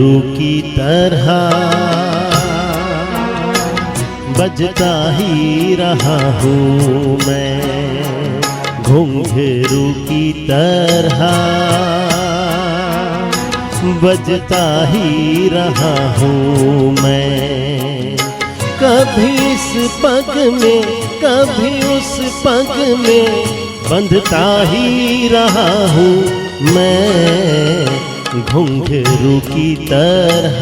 घुंघरू की तरह बजता ही रहा हूँ मैं, घुंघरू की तरह बजता ही रहा हूँ मैं। कभी इस पग में कभी उस पग में बंधता ही रहा हूँ मैं, घुंघरू की तरह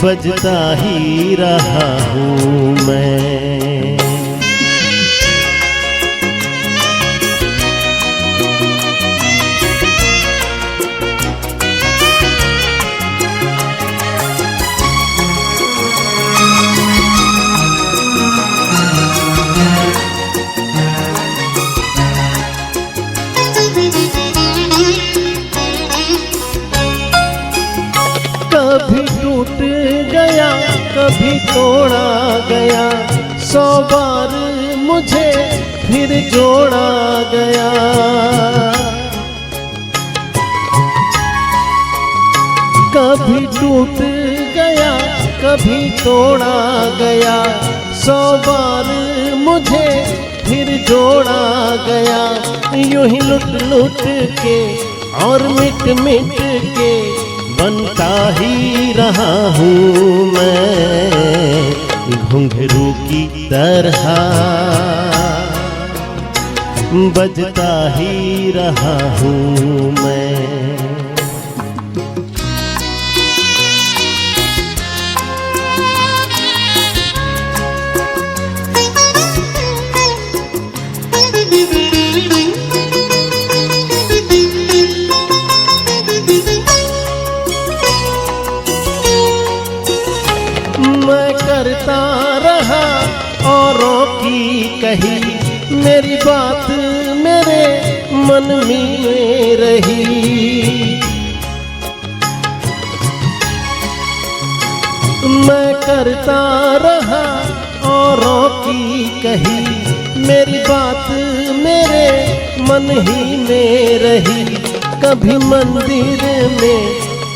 बजता ही रहा हूँ मैं। कभी टूट गया कभी तोड़ा गया, 100 बार मुझे फिर जोड़ा गया। कभी टूट गया कभी तोड़ा गया, 100 बार मुझे फिर जोड़ा गया। यूं ही लुट लुट के और मिट मिट के बनता ही रहा हूँ मैं, घुंघरू की तरह बजता ही रहा हूँ मैं। मैं करता रहा औरों की कही, मेरी बात मेरे मन में रही। मैं करता रहा औरों की कही, मेरी बात मेरे मन ही में रही। कभी मंदिर में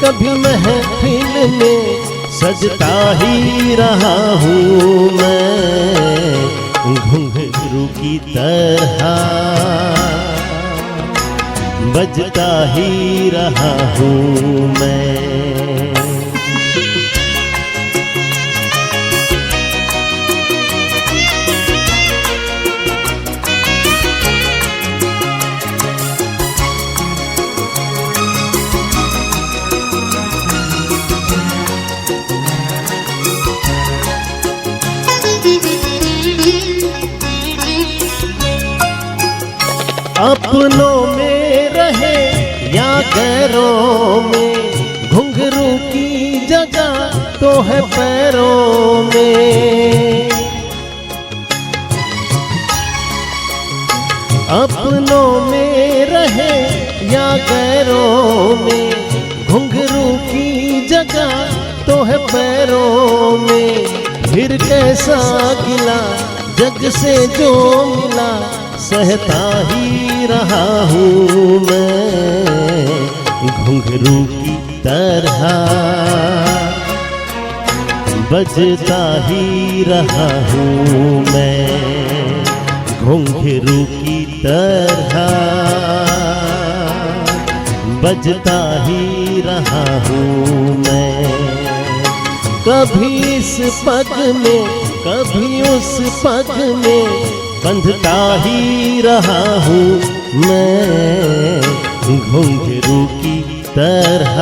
कभी महफिल में सजता ही रहा हूँ मैं, घुंघरू की तरह बजता ही रहा हूँ मैं। अपनों में रहे या गैरों में, घुंघरू की जगह तो है पैरों में। अपनों में रहे या गैरों में, घुंघरू की जगह तो है पैरों में। फिर कैसा गिला जग से जो मिला, सहता ही रहा हूँ मैं, घुंघरू की तरह बजता ही रहा हूँ मैं, घुंघरू की तरह बजता ही रहा हूँ मैं। कभी इस पग में कभी उस पग में बंधता ही रहा हूँ मैं, घुंघरू की तरह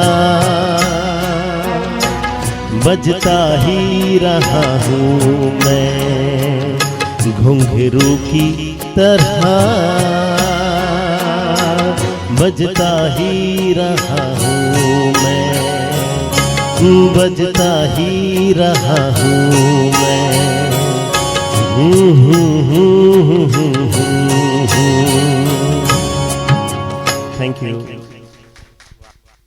बजता ही रहा हूँ मैं, घुंघरू की तरह बजता ही रहा हूँ मैं, बजता ही रहा हूँ मैं। Thank you.